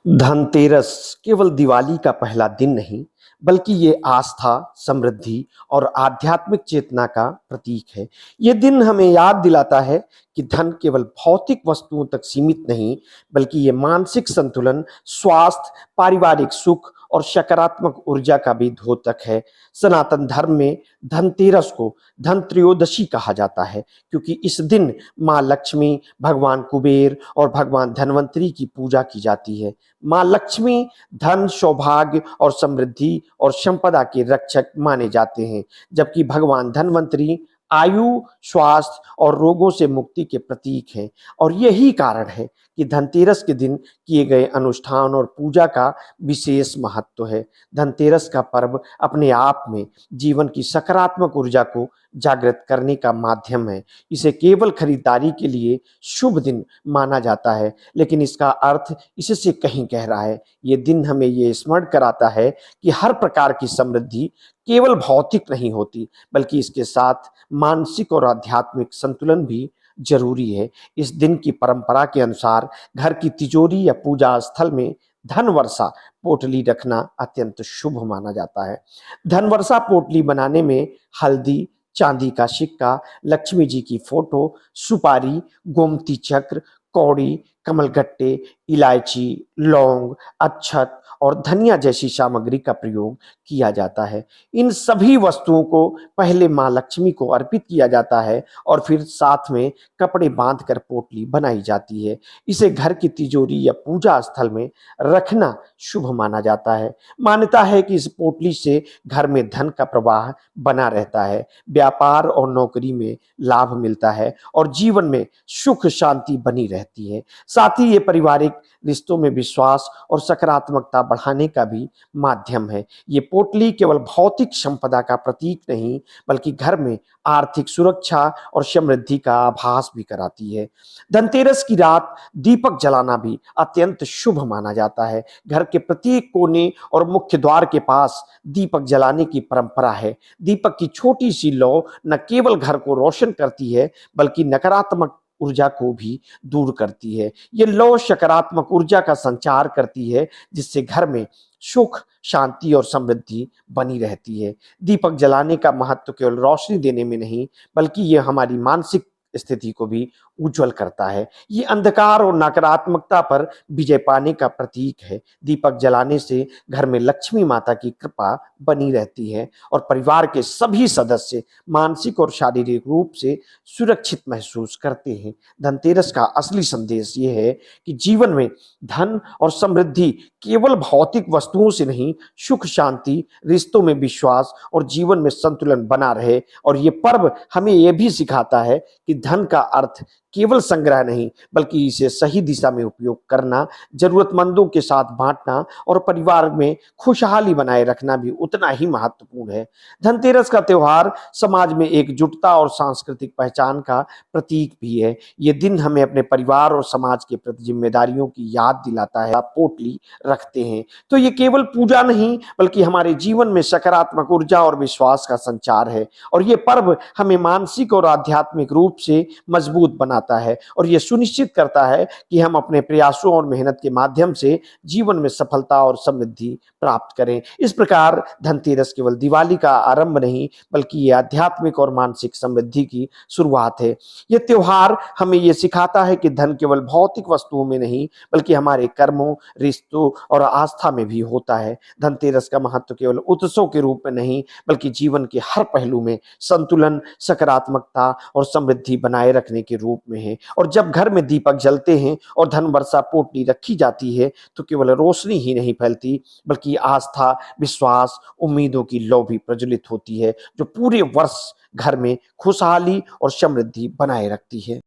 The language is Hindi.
धनतेरस केवल दिवाली का पहला दिन नहीं, बल्कि ये आस्था, समृद्धि और आध्यात्मिक चेतना का प्रतीक है। ये दिन हमें याद दिलाता है कि धन केवल भौतिक वस्तुओं तक सीमित नहीं, बल्कि ये मानसिक संतुलन, स्वास्थ्य, पारिवारिक सुख और सकारात्मक ऊर्जा का भी द्योतक है। सनातन धर्म में धनतेरस को धन त्रयोदशी कहा जाता है, क्योंकि इस दिन माँ लक्ष्मी, भगवान कुबेर और भगवान धन्वंतरी की पूजा की जाती है। माँ लक्ष्मी धन, सौभाग्य और समृद्धि और संपदा के रक्षक माने जाते हैं, जबकि भगवान धन्वंतरी आयु, स्वास्थ्य और रोगों से मुक्ति के प्रतीक हैं। और यही कारण है कि धनतेरस के दिन किए गए अनुष्ठान और पूजा का विशेष महत्व है। धनतेरस का पर्व अपने आप में जीवन की सकारात्मक ऊर्जा को जागृत करने का माध्यम है। इसे केवल खरीदारी के लिए शुभ दिन माना जाता है, लेकिन इसका अर्थ इससे कहीं गहरा है। ये दिन हमें ये स्मरण कराता है कि हर प्रकार की समृद्धि केवल भौतिक नहीं होती, बल्कि इसके साथ मानसिक और आध्यात्मिक संतुलन भी जरूरी है। इस दिन की परंपरा के अनुसार घर की तिजोरी या पूजा स्थल में धन वर्षा पोटली रखना अत्यंत शुभ माना जाता है। धन वर्षा पोटली बनाने में हल्दी, चांदी का सिक्का, लक्ष्मी जी की फोटो, सुपारी, गोमती चक्र, कौड़ी, कमलगट्टे, इलायची, लौंग, अक्षत और धनिया जैसी सामग्री का प्रयोग किया जाता है। इन सभी वस्तुओं को पहले माँ लक्ष्मी को अर्पित किया जाता है और फिर साथ में कपड़े बांधकर पोटली बनाई जाती है। इसे घर की तिजोरी या पूजा स्थल में रखना शुभ माना जाता है। मान्यता है कि इस पोटली से घर में धन का प्रवाह बना रहता है, व्यापार और नौकरी में लाभ मिलता है और जीवन में सुख शांति बनी रहती है। साथ ही ये पारिवारिक रिश्तों में विश्वास और सकारात्मकता बढ़ाने का भी माध्यम है। ये पोटली केवल भौतिक संपदा का प्रतीक नहीं, बल्कि घर में आर्थिक सुरक्षा और समृद्धि का आभास भी कराती है। धनतेरस की रात दीपक जलाना भी अत्यंत शुभ माना जाता है। घर के प्रत्येक कोने और मुख्य द्वार के पास दीपक जलाने की परंपरा है। दीपक की छोटी सी लौ न केवल घर को रोशन करती है, बल्कि नकारात्मक ऊर्जा को भी दूर करती है। ये लौ सकारात्मक ऊर्जा का संचार करती है, जिससे घर में सुख, शांति और समृद्धि बनी रहती है। दीपक जलाने का महत्व केवल रोशनी देने में नहीं, बल्कि ये हमारी मानसिक स्थिति को भी उज्जवल करता है। ये अंधकार और नकारात्मकता पर विजय पाने का प्रतीक है। दीपक जलाने से घर में लक्ष्मी माता की कृपा बनी रहती है और परिवार के सभी सदस्य मानसिक और शारीरिक रूप से सुरक्षित महसूस करते हैं। धनतेरस का असली संदेश ये है कि जीवन में धन और समृद्धि केवल भौतिक वस्तुओं से नहीं, सुख शांति, रिश्तों में विश्वास और जीवन में संतुलन बना रहे। और ये पर्व हमें यह भी सिखाता है कि धन का अर्थ केवल संग्रह नहीं, बल्कि इसे सही दिशा में उपयोग करना, जरूरतमंदों के साथ बांटना और परिवार में खुशहाली बनाए रखना भी उतना ही महत्वपूर्ण है। धनतेरस का त्योहार समाज में एकजुटता और सांस्कृतिक पहचान का प्रतीक भी है। ये दिन हमें अपने परिवार और समाज के प्रति जिम्मेदारियों की याद दिलाता है। आप पोटली रखते हैं तो ये केवल पूजा नहीं, बल्कि हमारे जीवन में सकारात्मक ऊर्जा और विश्वास का संचार है। और ये पर्व हमें मानसिक और आध्यात्मिक रूप से मजबूत बनाता है और यह सुनिश्चित करता है कि हम अपने प्रयासों और मेहनत के माध्यम से जीवन में सफलता और समृद्धि प्राप्त करें। इस प्रकार धनतेरस केवल दिवाली का आरंभ नहीं, बल्कि यह आध्यात्मिक और मानसिक समृद्धि की शुरुआत है। यह त्योहार हमें यह सिखाता है कि धन केवल भौतिक वस्तुओं में नहीं, बल्कि हमारे कर्मों, रिश्तों और आस्था में भी होता है। धनतेरस का महत्व केवल उत्सव के रूप में नहीं, बल्कि जीवन के हर पहलू में संतुलन, सकारात्मकता और समृद्धि बनाए रखने के रूप में है। और जब घर में दीपक जलते हैं और धन वर्षा पोटली रखी जाती है, तो केवल रोशनी ही नहीं फैलती, बल्कि आस्था, विश्वास, उम्मीदों की लौ भी प्रज्वलित होती है, जो पूरे वर्ष घर में खुशहाली और समृद्धि बनाए रखती है।